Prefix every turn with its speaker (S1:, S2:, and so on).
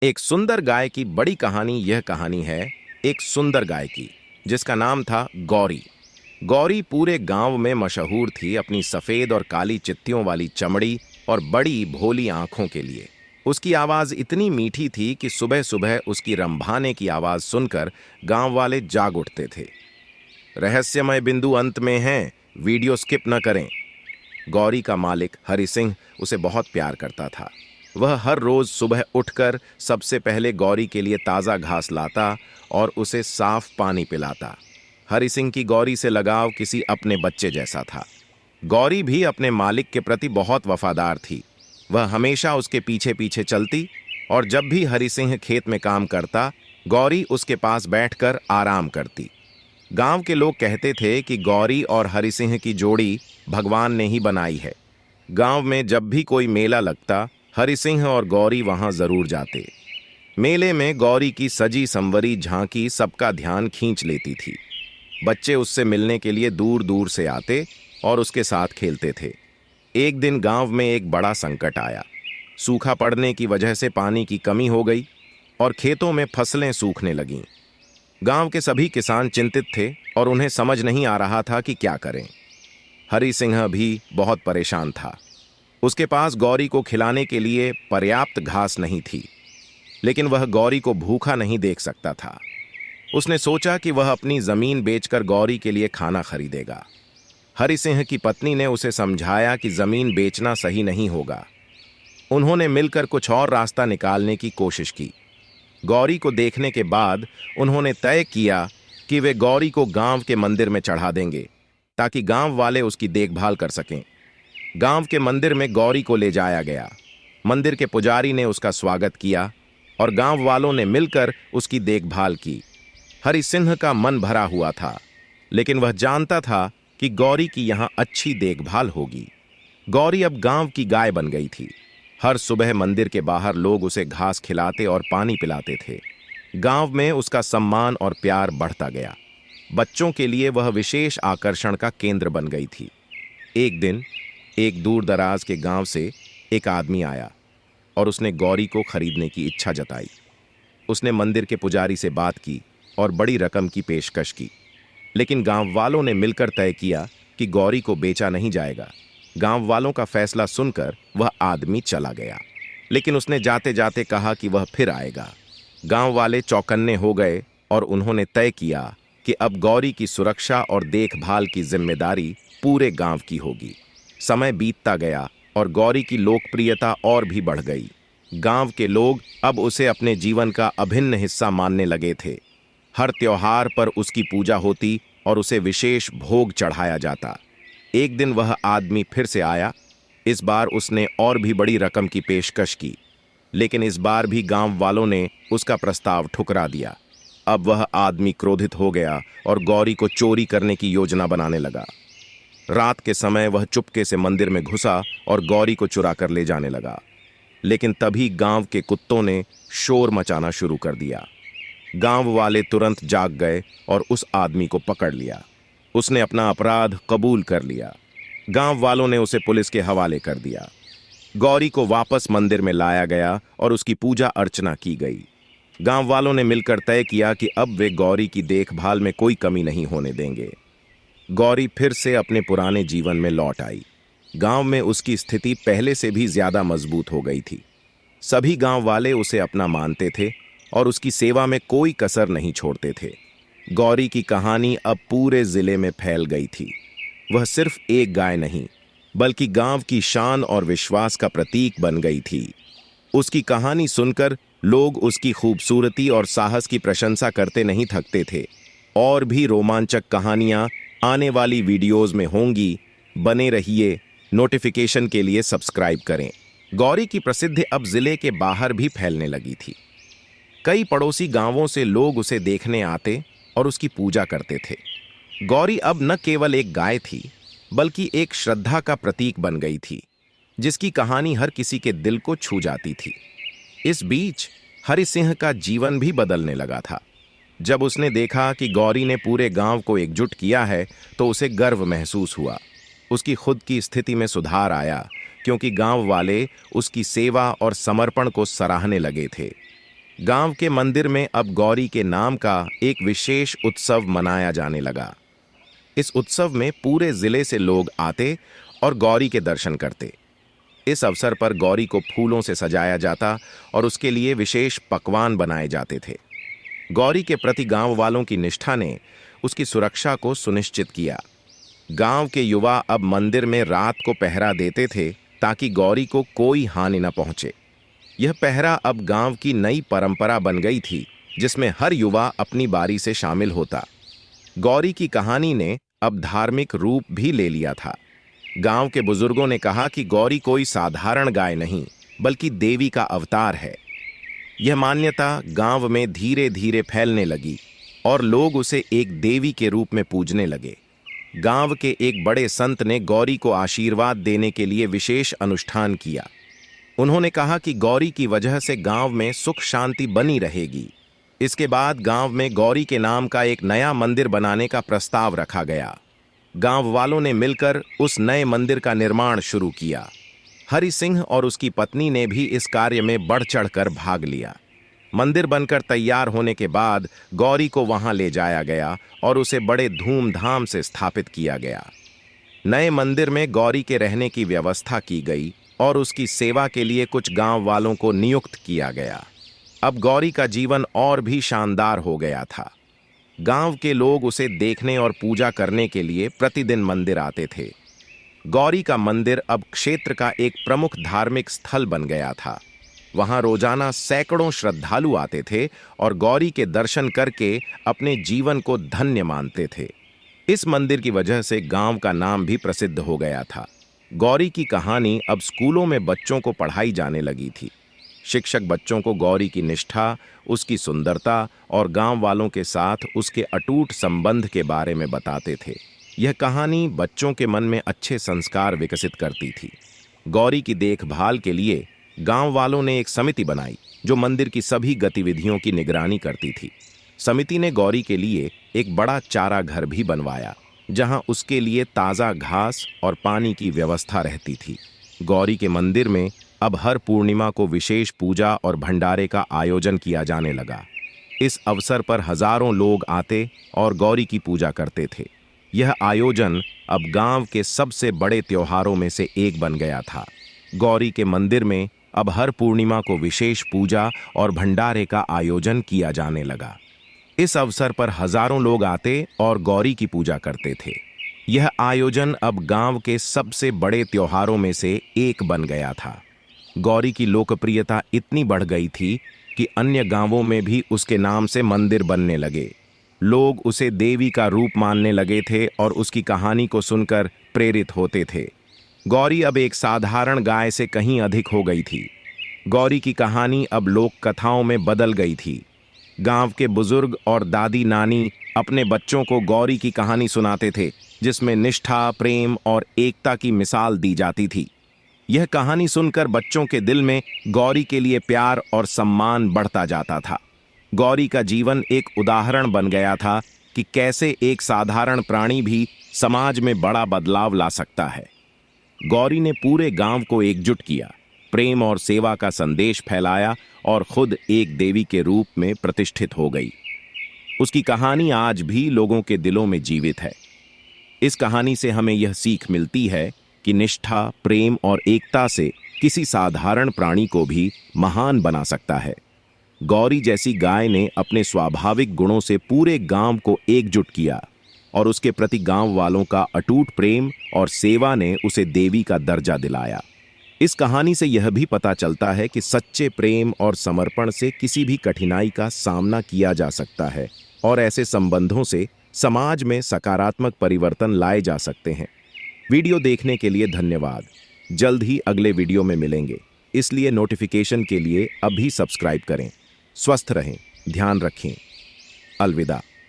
S1: एक सुंदर गाय की बड़ी कहानी। यह कहानी है एक सुंदर गाय की जिसका नाम था गौरी। गौरी पूरे गांव में मशहूर थी अपनी सफेद और काली चित्तियों वाली चमड़ी और बड़ी भोली आंखों के लिए। उसकी आवाज इतनी मीठी थी कि सुबह सुबह उसकी रंभाने की आवाज सुनकर गांव वाले जाग उठते थे। रहस्यमय बिंदु अंत में है, वीडियो स्किप न करें। गौरी का मालिक हरि सिंह उसे बहुत प्यार करता था। वह हर रोज सुबह उठकर सबसे पहले गौरी के लिए ताज़ा घास लाता और उसे साफ पानी पिलाता। हरि सिंह की गौरी से लगाव किसी अपने बच्चे जैसा था। गौरी भी अपने मालिक के प्रति बहुत वफादार थी। वह हमेशा उसके पीछे पीछे चलती और जब भी हरि सिंह खेत में काम करता, गौरी उसके पास बैठकर आराम करती। गांव के लोग कहते थे कि गौरी और हरि सिंह की जोड़ी भगवान ने ही बनाई है। गांव में जब भी कोई मेला लगता, हरि सिंह और गौरी वहां जरूर जाते। मेले में गौरी की सजी संवरी झांकी सबका ध्यान खींच लेती थी। बच्चे उससे मिलने के लिए दूर दूर से आते और उसके साथ खेलते थे। एक दिन गांव में एक बड़ा संकट आया। सूखा पड़ने की वजह से पानी की कमी हो गई और खेतों में फसलें सूखने लगीं। गांव के सभी किसान चिंतित थे और उन्हें समझ नहीं आ रहा था कि क्या करें। हरि सिंह भी बहुत परेशान था। उसके पास गौरी को खिलाने के लिए पर्याप्त घास नहीं थी, लेकिन वह गौरी को भूखा नहीं देख सकता था। उसने सोचा कि वह अपनी जमीन बेचकर गौरी के लिए खाना खरीदेगा। हरि सिंह की पत्नी ने उसे समझाया कि जमीन बेचना सही नहीं होगा। उन्होंने मिलकर कुछ और रास्ता निकालने की कोशिश की। गौरी को देखने के बाद उन्होंने तय किया कि वे गौरी को गांव के मंदिर में चढ़ा देंगे ताकि गांव वाले उसकी देखभाल कर सकें। गांव के मंदिर में गौरी को ले जाया गया। मंदिर के पुजारी ने उसका स्वागत किया और गांव वालों ने मिलकर उसकी देखभाल की। हरि सिंह का मन भरा हुआ था, लेकिन वह जानता था कि गौरी की यहां अच्छी देखभाल होगी। गौरी अब गांव की गाय बन गई थी। हर सुबह मंदिर के बाहर लोग उसे घास खिलाते और पानी पिलाते थे। गांव में उसका सम्मान और प्यार बढ़ता गया। बच्चों के लिए वह विशेष आकर्षण का केंद्र बन गई थी। एक दिन एक दूर दराज के गांव से एक आदमी आया और उसने गौरी को खरीदने की इच्छा जताई। उसने मंदिर के पुजारी से बात की और बड़ी रकम की पेशकश की, लेकिन गांव वालों ने मिलकर तय किया कि गौरी को बेचा नहीं जाएगा। गांव वालों का फैसला सुनकर वह आदमी चला गया, लेकिन उसने जाते जाते कहा कि वह फिर आएगा। गांव वाले चौकन्ने हो गए और उन्होंने तय किया कि अब गौरी की सुरक्षा और देखभाल की जिम्मेदारी पूरे गांव की होगी। समय बीतता गया और गौरी की लोकप्रियता और भी बढ़ गई। गांव के लोग अब उसे अपने जीवन का अभिन्न हिस्सा मानने लगे थे। हर त्योहार पर उसकी पूजा होती और उसे विशेष भोग चढ़ाया जाता। एक दिन वह आदमी फिर से आया। इस बार उसने और भी बड़ी रकम की पेशकश की, लेकिन इस बार भी गांव वालों ने उसका प्रस्ताव ठुकरा दिया। अब वह आदमी क्रोधित हो गया और गौरी को चोरी करने की योजना बनाने लगा। रात के समय वह चुपके से मंदिर में घुसा और गौरी को चुरा कर ले जाने लगा, लेकिन तभी गांव के कुत्तों ने शोर मचाना शुरू कर दिया। गांव वाले तुरंत जाग गए और उस आदमी को पकड़ लिया। उसने अपना अपराध कबूल कर लिया। गांव वालों ने उसे पुलिस के हवाले कर दिया। गौरी को वापस मंदिर में लाया गया और उसकी पूजा अर्चना की गई। गांव वालों ने मिलकर तय किया कि अब वे गौरी की देखभाल में कोई कमी नहीं होने देंगे। गौरी फिर से अपने पुराने जीवन में लौट आई। गांव में उसकी स्थिति पहले से भी ज्यादा मजबूत हो गई थी। सभी गांव वाले उसे अपना मानते थे और उसकी सेवा में कोई कसर नहीं छोड़ते थे। गौरी की कहानी अब पूरे जिले में फैल गई थी। वह सिर्फ एक गाय नहीं, बल्कि गांव की शान और विश्वास का प्रतीक बन गई थी। उसकी कहानी सुनकर लोग उसकी खूबसूरती और साहस की प्रशंसा करते नहीं थकते थे। और भी रोमांचक कहानियां आने वाली वीडियोस में होंगी। बने रहिए। नोटिफिकेशन के लिए सब्सक्राइब करें। गौरी की प्रसिद्धि अब जिले के बाहर भी फैलने लगी थी। कई पड़ोसी गांवों से लोग उसे देखने आते और उसकी पूजा करते थे। गौरी अब न केवल एक गाय थी, बल्कि एक श्रद्धा का प्रतीक बन गई थी, जिसकी कहानी हर किसी के दिल को छू जाती थी। इस बीच हरि सिंह का जीवन भी बदलने लगा था। जब उसने देखा कि गौरी ने पूरे गांव को एकजुट किया है, तो उसे गर्व महसूस हुआ। उसकी खुद की स्थिति में सुधार आया, क्योंकि गांव वाले उसकी सेवा और समर्पण को सराहने लगे थे। गांव के मंदिर में अब गौरी के नाम का एक विशेष उत्सव मनाया जाने लगा। इस उत्सव में पूरे जिले से लोग आते और गौरी के दर्शन करते। इस अवसर पर गौरी को फूलों से सजाया जाता और उसके लिए विशेष पकवान बनाए जाते थे। गौरी के प्रति गांव वालों की निष्ठा ने उसकी सुरक्षा को सुनिश्चित किया। गांव के युवा अब मंदिर में रात को पहरा देते थे ताकि गौरी को कोई हानि न पहुंचे। यह पहरा अब गांव की नई परंपरा बन गई थी, जिसमें हर युवा अपनी बारी से शामिल होता। गौरी की कहानी ने अब धार्मिक रूप भी ले लिया था। गांव के बुजुर्गों ने कहा कि गौरी कोई साधारण गाय नहीं, बल्कि देवी का अवतार है। यह मान्यता गांव में धीरे धीरे फैलने लगी और लोग उसे एक देवी के रूप में पूजने लगे। गांव के एक बड़े संत ने गौरी को आशीर्वाद देने के लिए विशेष अनुष्ठान किया। उन्होंने कहा कि गौरी की वजह से गांव में सुख शांति बनी रहेगी। इसके बाद गांव में गौरी के नाम का एक नया मंदिर बनाने का प्रस्ताव रखा गया। गांव वालों ने मिलकर उस नए मंदिर का निर्माण शुरू किया। हरि सिंह और उसकी पत्नी ने भी इस कार्य में बढ़ चढ़कर भाग लिया। मंदिर बनकर तैयार होने के बाद गौरी को वहां ले जाया गया और उसे बड़े धूमधाम से स्थापित किया गया। नए मंदिर में गौरी के रहने की व्यवस्था की गई और उसकी सेवा के लिए कुछ गांव वालों को नियुक्त किया गया। अब गौरी का जीवन और भी शानदार हो गया था। गांव के लोग उसे देखने और पूजा करने के लिए प्रतिदिन मंदिर आते थे। गौरी का मंदिर अब क्षेत्र का एक प्रमुख धार्मिक स्थल बन गया था। वहां रोजाना सैकड़ों श्रद्धालु आते थे और गौरी के दर्शन करके अपने जीवन को धन्य मानते थे। इस मंदिर की वजह से गांव का नाम भी प्रसिद्ध हो गया था। गौरी की कहानी अब स्कूलों में बच्चों को पढ़ाई जाने लगी थी। शिक्षक बच्चों को गौरी की निष्ठा, उसकी सुंदरता और गांव वालों के साथ उसके अटूट संबंध के बारे में बताते थे। यह कहानी बच्चों के मन में अच्छे संस्कार विकसित करती थी। गौरी की देखभाल के लिए गांव वालों ने एक समिति बनाई जो मंदिर की सभी गतिविधियों की निगरानी करती थी। समिति ने गौरी के लिए एक बड़ा चारा घर भी बनवाया, जहां उसके लिए ताज़ा घास और पानी की व्यवस्था रहती थी। गौरी के मंदिर में अब हर पूर्णिमा को विशेष पूजा और भंडारे का आयोजन किया जाने लगा। इस अवसर पर हजारों लोग आते और गौरी की पूजा करते थे। यह आयोजन अब गांव के सबसे बड़े त्योहारों में से एक बन गया था। गौरी के मंदिर में अब हर पूर्णिमा को विशेष पूजा और भंडारे का आयोजन किया जाने लगा। इस अवसर पर हजारों लोग आते और गौरी की पूजा करते थे। यह आयोजन अब गांव के सबसे बड़े त्योहारों में से एक बन गया था। गौरी की लोकप्रियता इतनी बढ़ गई थी कि अन्य गांवों में भी उसके नाम से मंदिर बनने लगे। लोग उसे देवी का रूप मानने लगे थे और उसकी कहानी को सुनकर प्रेरित होते थे। गौरी अब एक साधारण गाय से कहीं अधिक हो गई थी। गौरी की कहानी अब लोक कथाओं में बदल गई थी। गांव के बुजुर्ग और दादी नानी अपने बच्चों को गौरी की कहानी सुनाते थे, जिसमें निष्ठा, प्रेम और एकता की मिसाल दी जाती थी। यह कहानी सुनकर बच्चों के दिल में गौरी के लिए प्यार और सम्मान बढ़ता जाता था। गौरी का जीवन एक उदाहरण बन गया था कि कैसे एक साधारण प्राणी भी समाज में बड़ा बदलाव ला सकता है। गौरी ने पूरे गांव को एकजुट किया, प्रेम और सेवा का संदेश फैलाया और खुद एक देवी के रूप में प्रतिष्ठित हो गई। उसकी कहानी आज भी लोगों के दिलों में जीवित है। इस कहानी से हमें यह सीख मिलती है कि निष्ठा, प्रेम और एकता से किसी साधारण प्राणी को भी महान बना सकता है। गौरी जैसी गाय ने अपने स्वाभाविक गुणों से पूरे गांव को एकजुट किया और उसके प्रति गांव वालों का अटूट प्रेम और सेवा ने उसे देवी का दर्जा दिलाया। इस कहानी से यह भी पता चलता है कि सच्चे प्रेम और समर्पण से किसी भी कठिनाई का सामना किया जा सकता है और ऐसे संबंधों से समाज में सकारात्मक परिवर्तन लाए जा सकते हैं। वीडियो देखने के लिए धन्यवाद। जल्द ही अगले वीडियो में मिलेंगे, इसलिए नोटिफिकेशन के लिए अभी सब्सक्राइब करें। स्वस्थ रहें, ध्यान रखें। अलविदा।